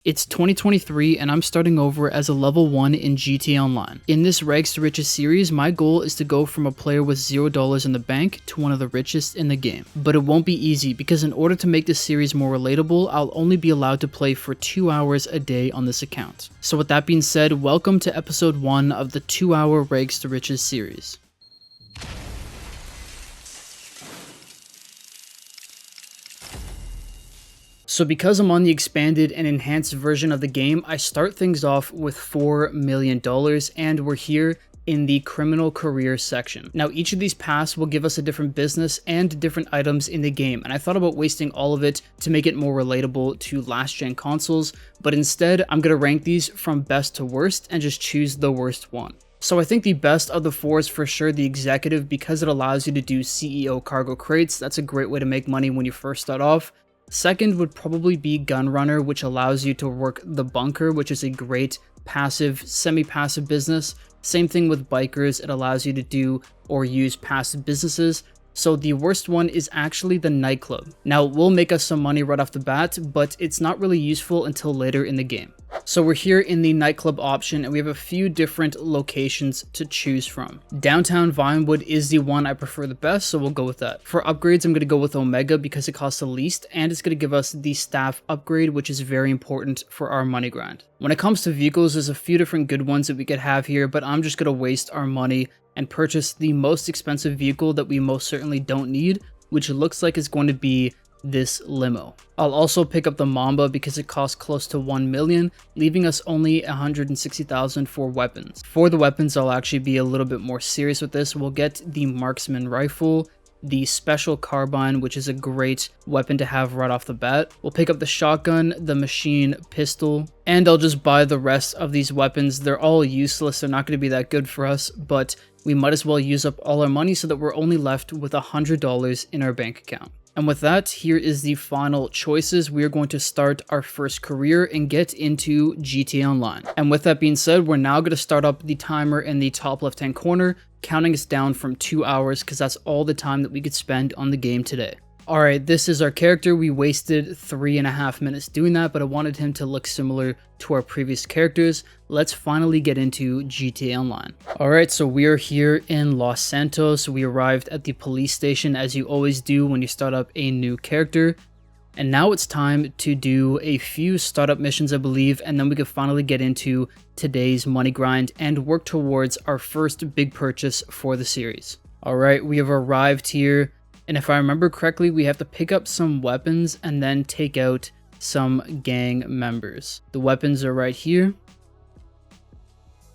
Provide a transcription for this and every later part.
It's 2023 and I'm starting over as a level 1 in GTA Online. In this Rags to Riches series, my goal is to go from a player with $0 in the bank to one of the richest in the game. But it won't be easy because in order to make this series more relatable, I'll only be allowed to play for 2 hours a day on this account. So with that being said, welcome to episode 1 of the 2-hour Rags to Riches series. So because I'm on the expanded and enhanced version of the game, I start things off with $4 million and we're here in the criminal career section. Now each of these paths will give us a different business and different items in the game, and I thought about wasting all of it to make it more relatable to last gen consoles, but instead I'm going to rank these from best to worst and just choose the worst one. So I think the best of the 4 is for sure the executive because it allows you to do CEO cargo crates. That's a great way to make money when you first start off. Second would probably be Gunrunner, which allows you to work the bunker, which is a great passive, semi-passive business. Same thing with Bikers, it allows you to do or use passive businesses. So the worst one is actually the nightclub. Now it will make us some money right off the bat, but it's not really useful until later in the game. So we're here in the nightclub option and we have a few different locations to choose from. Downtown Vinewood is the one I prefer the best, so we'll go with that. For upgrades, I'm going to go with Omega because it costs the least and it's going to give us the staff upgrade, which is very important for our money grind. When it comes to vehicles, there's a few different good ones that we could have here, but I'm just going to waste our money and purchase the most expensive vehicle that we most certainly don't need, which looks like is going to be this limo. I'll also pick up the Mamba because it costs close to 1 million, leaving us only 160,000 for weapons. For the weapons, I'll actually be a little bit more serious with this. We'll get the marksman rifle, the special carbine, which is a great weapon to have right off the bat. We'll pick up the shotgun, the machine pistol, and I'll just buy the rest of these weapons. They're all useless, they're not going to be that good for us, but we might as well use up all our money so that we're only left with $100 in our bank account. And with that, here is the final choices. We are going to start our first career and get into GTA Online. And with that being said, we're now going to start up the timer in the top left-hand corner, counting us down from 2 hours because that's all the time that we could spend on the game today. Alright, this is our character. We wasted 3.5 minutes doing that, but I wanted him to look similar to our previous characters. Let's finally get into GTA Online. Alright, so we are here in Los Santos. We arrived at the police station as you always do when you start up a new character. And now it's time to do a few startup missions, I believe, and then we can finally get into today's money grind and work towards our first big purchase for the series. Alright, we have arrived here. And if I remember correctly, we have to pick up some weapons and then take out some gang members. The weapons are right here.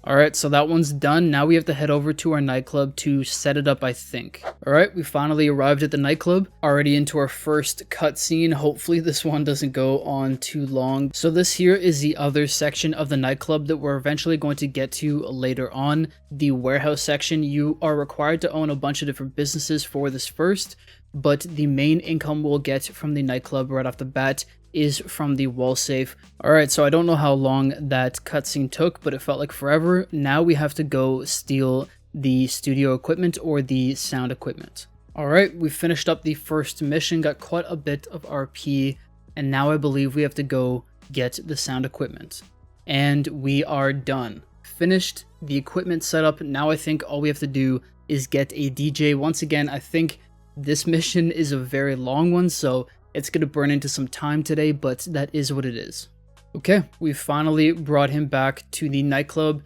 Alright, so that one's done. Now we have to head over to our nightclub to set it up, I think. Alright, we finally arrived at the nightclub. Already into our first cutscene. Hopefully this one doesn't go on too long. So this here is the other section of the nightclub that we're eventually going to get to later on. The warehouse section. You are required to own a bunch of different businesses for this first, but the main income we'll get from the nightclub right off the bat is from the wall safe. Alright, so I don't know how long that cutscene took, but it felt like forever. Now we have to go steal the studio equipment or the sound equipment. Alright, we finished up the first mission, got quite a bit of RP, and now I believe we have to go get the sound equipment. And we are done. Finished the equipment setup. Now I think all we have to do is get a DJ. Once again, I think this mission is a very long one, so it's going to burn into some time today, but that is what it is. Okay, we finally brought him back to the nightclub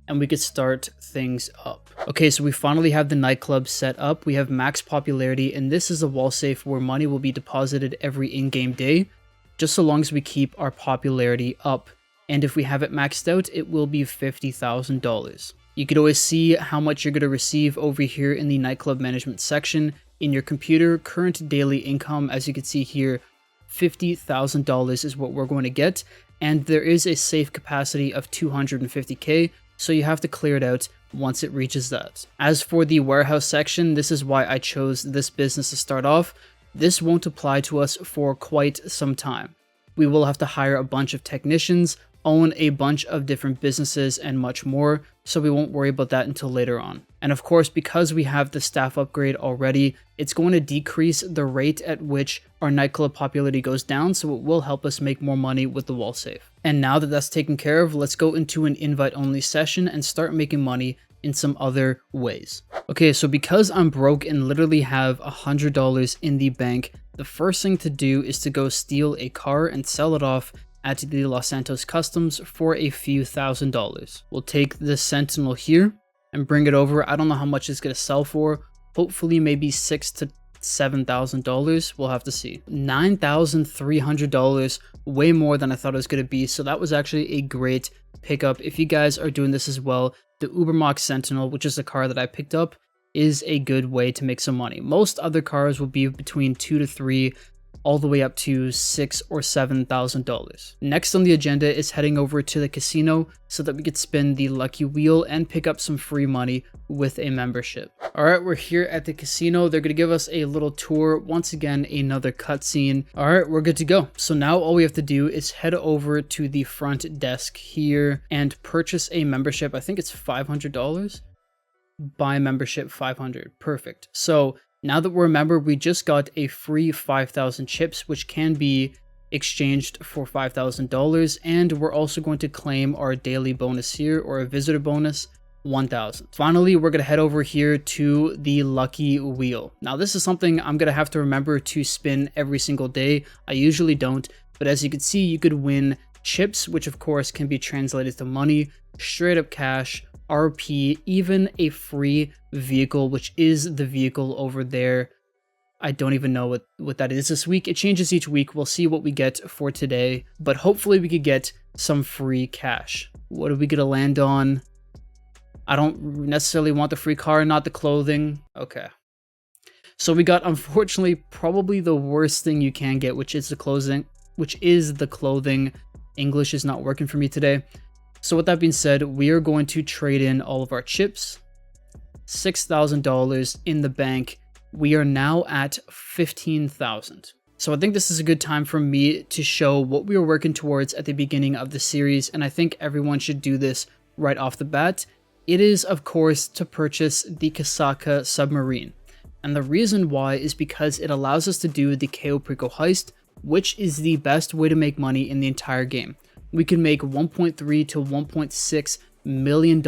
and we could start things up. Okay, so we finally have the nightclub set up. We have max popularity and this is a wall safe where money will be deposited every in-game day, just so long as we keep our popularity up. And if we have it maxed out, it will be $50,000. You could always see how much you're going to receive over here in the nightclub management section. In your computer, current daily income, as you can see here, $50,000 is what we're going to get, and there is a safe capacity of 250k, so you have to clear it out once it reaches that. As for the warehouse section, this is why I chose this business to start off. This won't apply to us for quite some time. We will have to hire a bunch of technicians, own a bunch of different businesses and much more, so we won't worry about that until later on. And of course, because we have the staff upgrade already, it's going to decrease the rate at which our nightclub popularity goes down, so it will help us make more money with the wall safe. And now that that's taken care of, let's go into an invite-only session and start making money in some other ways. Okay, so because I'm broke and literally have $100 in the bank, the first thing to do is to go steal a car and sell it off at the Los Santos Customs for a few $1,000s. We'll take this Sentinel here and bring it over. I don't know how much it's gonna sell for. Hopefully maybe $6,000 to $7,000. We'll have to see. $9,300, way more than I thought it was gonna be. So that was actually a great pickup. If you guys are doing this as well, the Ubermax Sentinel, which is the car that I picked up, is a good way to make some money. Most other cars will be between 2 to 3, all the way up to $6,000 or $7,000. Next on the agenda is heading over to the casino so that we could spin the lucky wheel and pick up some free money with a membership. All right, we're here at the casino. They're gonna give us a little tour. Once again, another cutscene. All right, we're good to go. So now all we have to do is head over to the front desk here and purchase a membership. I think it's $500. Buy membership 500. Perfect. So now that we're a member, we just got a free 5,000 chips, which can be exchanged for $5,000. And we're also going to claim our daily bonus here, or a visitor bonus, 1,000. Finally, we're going to head over here to the lucky wheel. Now, this is something I'm going to have to remember to spin every single day. I usually don't, but as you can see, you could win chips, which of course can be translated to money, straight up cash, RP, even a free vehicle, which is the vehicle over there. I don't even know what that is this week. It changes each week. We'll see what we get for today, but hopefully we could get some free cash. What are we gonna land on? I don't necessarily want the free car, not the clothing. Okay. So we got, unfortunately, probably the worst thing you can get, which is the clothing. English is not working for me today. So with that being said, we are going to trade in all of our chips. $6,000 in the bank. We are now at 15,000. So I think this is a good time for me to show what we were working towards at the beginning of the series, and I think everyone should do this right off the bat. It is, of course, to purchase the Kosatka Submarine. And the reason why is because it allows us to do the KO Prico heist, which is the best way to make money in the entire game. We can make $1.3 to $1.6 million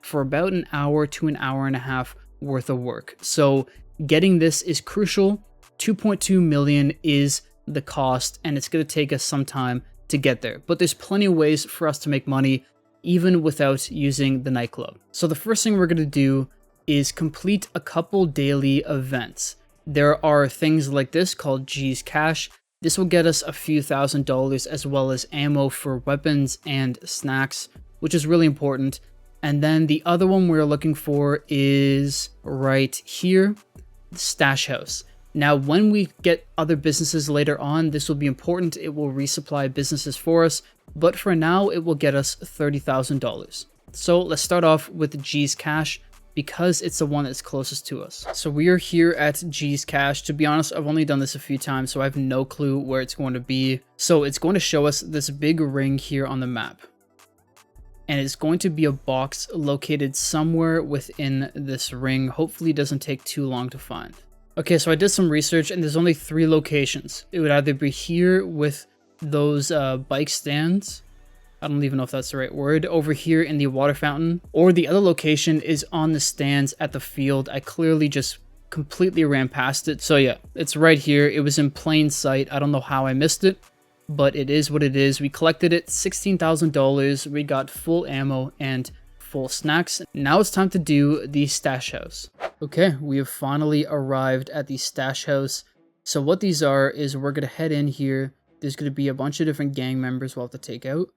for about an hour to an hour and a half worth of work. So getting this is crucial. 2.2 million is the cost, and it's going to take us some time to get there. But there's plenty of ways for us to make money even without using the nightclub. So the first thing we're going to do is complete a couple daily events. There are things like this called G's Cash. This will get us a few $1,000s as well as ammo for weapons and snacks, which is really important. And then the other one we're looking for is right here, the Stash House. Now, when we get other businesses later on, this will be important. It will resupply businesses for us, but for now, it will get us $30,000. So let's start off with G's Cash, because it's the one that's closest to us. So we are here at G's Cash. To be honest, I've only done this a few times, so I have no clue where it's going to be. So it's going to show us this big ring here on the map. And it's going to be a box located somewhere within this ring. Hopefully it doesn't take too long to find. Okay, so I did some research and there's only 3 locations. It would either be here with those bike stands. I don't even know if that's the right word, over here in the water fountain, or the other location is on the stands at the field. I clearly just completely ran past it. So yeah, it's right here. It was in plain sight. I don't know how I missed it, but it is what it is. We collected it, $16,000. We got full ammo and full snacks. Now it's time to do the Stash House. Okay, we have finally arrived at the Stash House. So what these are is we're gonna head in here. There's gonna be a bunch of different gang members we'll have to take out,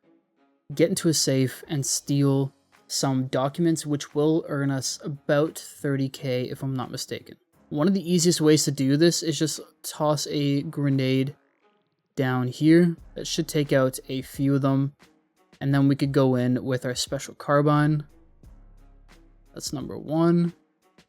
get into a safe and steal some documents, which will earn us about 30k if I'm not mistaken. One of the easiest ways to do this is just toss a grenade down here. That should take out a few of them, and then we could go in with our special carbine. That's number 1.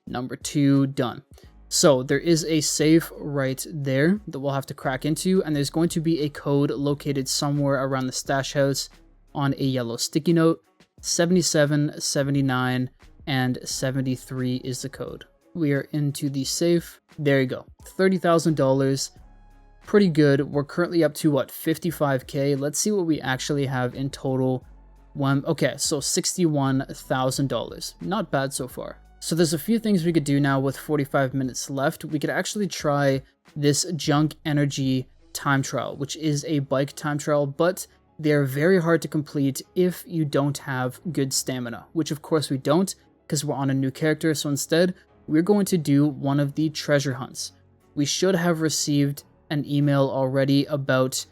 Number 2, done. So there is a safe right there that we'll have to crack into, and there's going to be a code located somewhere around the Stash House on a yellow sticky note. 77, 79, and 73 is the code. We are into the safe. There you go. $30,000. Pretty good. We're currently up to what, 55k. Let's see what we actually have in total. Okay, so $61,000. Not bad so far. So there's a few things we could do now with 45 minutes left. We could actually try this junk energy time trial, which is a bike time trial, but they're very hard to complete if you don't have good stamina, which of course we don't because we're on a new character. So instead, we're going to do one of the treasure hunts. We should have received an email already about...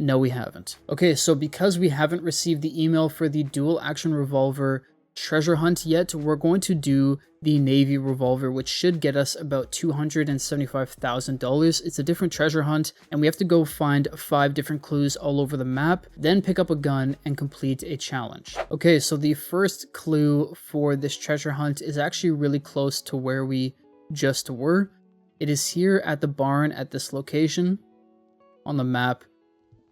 No, we haven't. Okay, so because we haven't received the email for the dual action revolver treasure hunt yet, we're going to do the navy revolver, which should get us about $275,000. It's a different treasure hunt, and we have to go find 5 different clues all over the map, then pick up a gun and complete a challenge. Okay, so the first clue for this treasure hunt is actually really close to where we just were. It is here at the barn at this location on the map.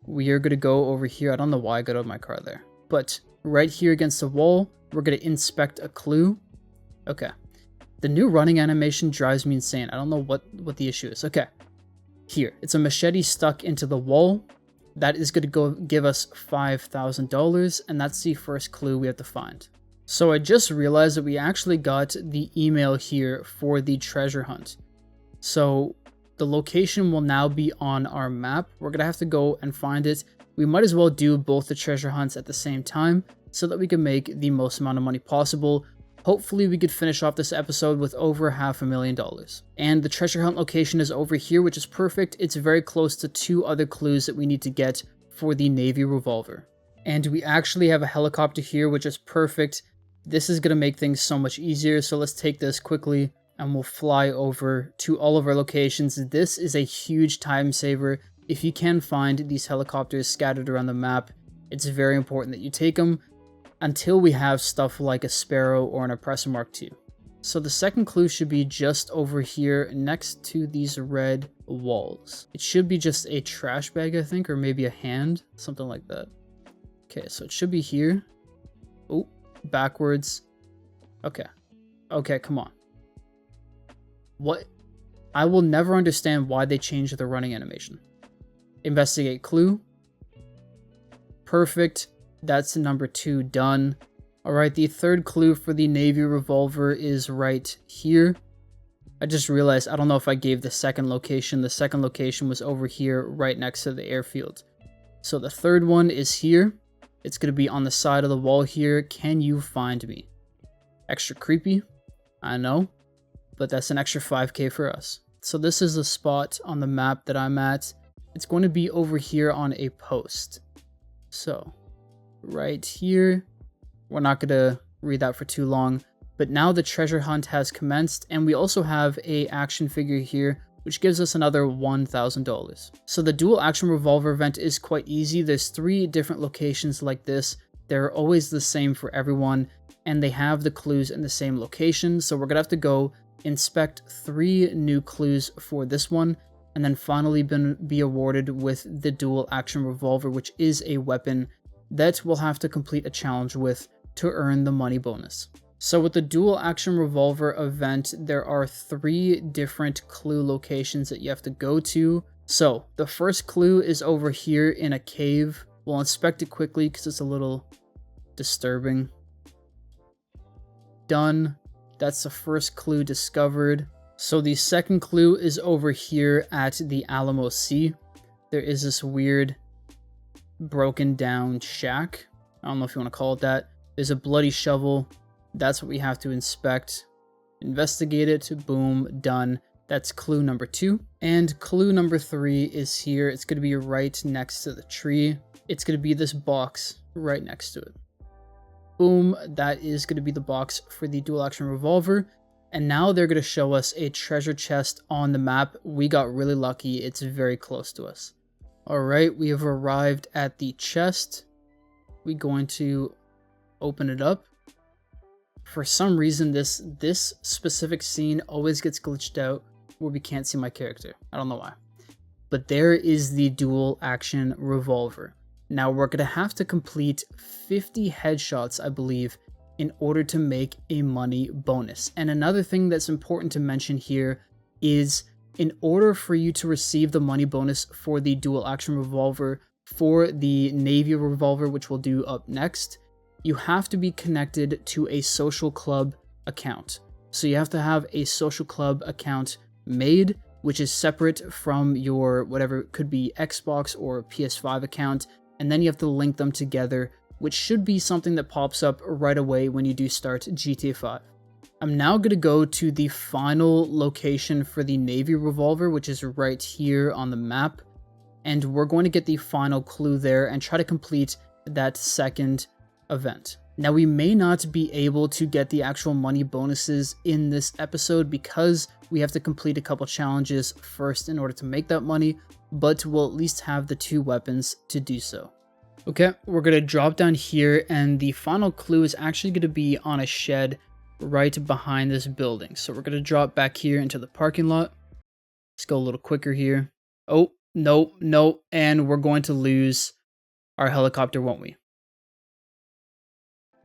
We are going to go over here. I don't know why I got out of my car there. But right here against the wall, we're going to inspect a clue. Okay. The new running animation drives me insane. I don't know what the issue is. Okay. Here. It's a machete stuck into the wall. That is going to go give us $5,000. And that's the first clue we have to find. So I just realized that we actually got the email here for the treasure hunt. So... the location will now be on our map. We're going to have to go and find it. We might as well do both the treasure hunts at the same time so that we can make the most amount of money possible. Hopefully we could finish off this episode with over $500,000. And the treasure hunt location is over here, which is perfect. It's very close to 2 other clues that we need to get for the navy revolver. And we actually have a helicopter here, which is perfect. This is going to make things so much easier. So let's take this quickly. And we'll fly over to all of our locations. This is a huge time saver. If you can find these helicopters scattered around the map, it's very important that you take them until we have stuff like a Sparrow or an Oppressor Mark II. So the second clue should be just over here next to these red walls. It should be just a trash bag, I think, or maybe a hand, something like that. Okay, so it should be here. Oh, backwards. Okay. Okay, come on. What? I will never understand why they changed the running animation. Investigate clue. Perfect. That's number 2 done. Alright, the third clue for the navy revolver is right here. I just realized, I don't know if I gave the second location. The second location was over here, right next to the airfield. So the third one is here. It's going to be on the side of the wall here. Can you find me? Extra creepy. I know. But that's an extra 5k for us. So this is the spot on the map that I'm at. It's going to be over here on a post. So, right here. We're not going to read that for too long. But now the treasure hunt has commenced. And we also have a action figure here, which gives us another $1,000. So the dual action revolver event is quite easy. There's 3 different locations like this. They're always the same for everyone. And they have the clues in the same location. So we're going to have to go inspect 3 new clues for this one, and then finally be awarded with the dual action revolver, which is a weapon that we'll have to complete a challenge with to earn the money bonus. So with the dual action revolver event, there are 3 different clue locations that you have to go to. So the first clue is over here in a cave. We'll inspect it quickly because it's a little disturbing. Done. That's the first clue discovered. So the second clue is over here at the Alamo Sea. There is this weird broken down shack. I don't know if you want to call it that. There's a bloody shovel. That's what we have to inspect. Investigate it. Boom. Done. That's clue number 2. And clue number 3 is here. It's going to be right next to the tree. It's going to be this box right next to it. Boom, that is going to be the box for the dual action revolver. And now they're going to show us a treasure chest on the map. We got really lucky. It's very close to us. Alright, we have arrived at the chest. We're going to open it up. For some reason, this specific scene always gets glitched out where we can't see my character. I don't know why. But there is the dual action revolver. Now we're going to have to complete 50 headshots, I believe, in order to make a money bonus. And another thing that's important to mention here is in order for you to receive the money bonus for the dual action revolver for the Navy revolver, which we'll do up next, you have to be connected to a social club account. So you have to have a social club account made, which is separate from your whatever could be Xbox or PS5 account, and then you have to link them together, which should be something that pops up right away when you do start GTA 5. I'm now going to go to the final location for the Navy revolver, which is right here on the map, and we're going to get the final clue there and try to complete that second event. Now, we may not be able to get the actual money bonuses in this episode because we have to complete a couple challenges first in order to make that money, but we'll at least have the 2 weapons to do so. Okay, we're going to drop down here, and the final clue is actually going to be on a shed right behind this building. So we're going to drop back here into the parking lot. Let's go a little quicker here. Oh, no, and we're going to lose our helicopter, won't we?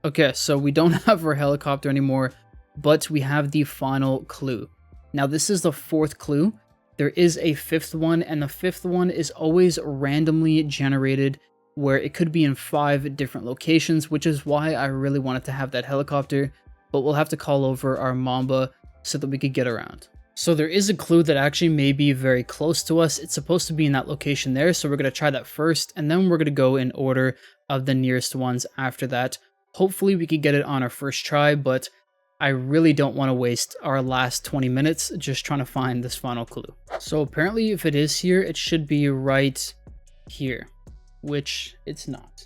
Okay, so we don't have our helicopter anymore, but we have the final clue. Now, this is the 4th clue. There is a 5th one, and the 5th one is always randomly generated, where it could be in 5 different locations, which is why I really wanted to have that helicopter, but we'll have to call over our Mamba so that we could get around. So there is a clue that actually may be very close to us. It's supposed to be in that location there, so we're going to try that first, and then we're going to go in order of the nearest ones after that. Hopefully we could get it on our first try, but I really don't want to waste our last 20 minutes just trying to find this final clue. So apparently if it is here, it should be right here, which it's not.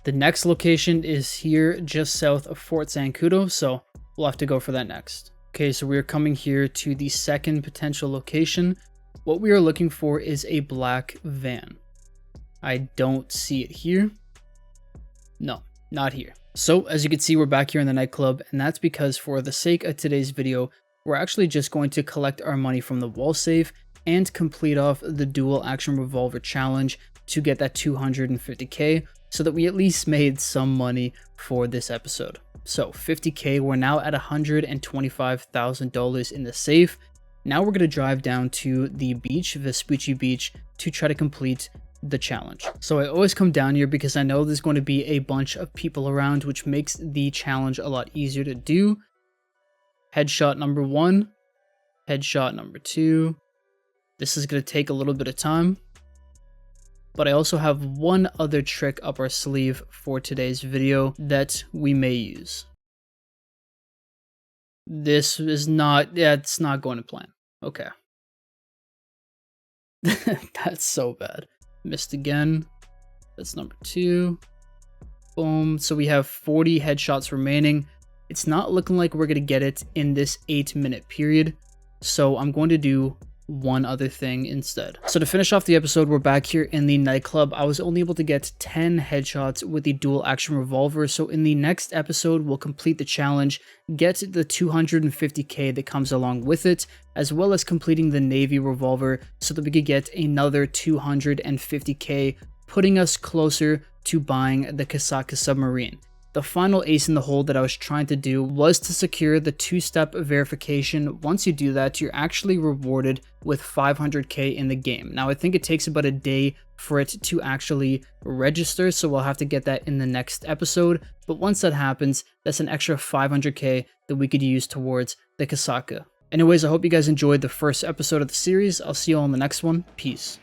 The next location is here just south of Fort Zancudo, so we'll have to go for that next. Okay, so we are coming here to the second potential location. What we are looking for is a black van. I don't see it here. No, not here. So as you can see, we're back here in the nightclub, and that's because for the sake of today's video, we're actually just going to collect our money from the wall safe and complete off the dual action revolver challenge to get that 250k, so that we at least made some money for this episode. So 50k, we're now at $125,000 in the safe. Now we're going to drive down to the beach, Vespucci Beach, to try to complete the challenge. So I always come down here because I know there's going to be a bunch of people around, which makes the challenge a lot easier to do. Headshot number 1, headshot number 2. This is going to take a little bit of time, but I also have one other trick up our sleeve for today's video that we may use. This is not, yeah, it's not going to plan. Okay. That's so bad. Missed again. That's number 2. Boom. So we have 40 headshots remaining. It's not looking like we're going to get it in this 8-minute period. So I'm going to do one other thing instead. So to finish off the episode, we're back here in the nightclub. I was only able to get 10 headshots with the dual action revolver. So in the next episode, we'll complete the challenge, get the 250k that comes along with it, as well as completing the Navy revolver so that we could get another 250k, putting us closer to buying the Kosatka Submarine. The final ace in the hole that I was trying to do was to secure the 2-step verification. Once you do that, you're actually rewarded with 500k in the game. Now, I think it takes about a day for it to actually register, so we'll have to get that in the next episode. But once that happens, that's an extra 500k that we could use towards the Kosatka. Anyways, I hope you guys enjoyed the first episode of the series. I'll see you all in the next one. Peace.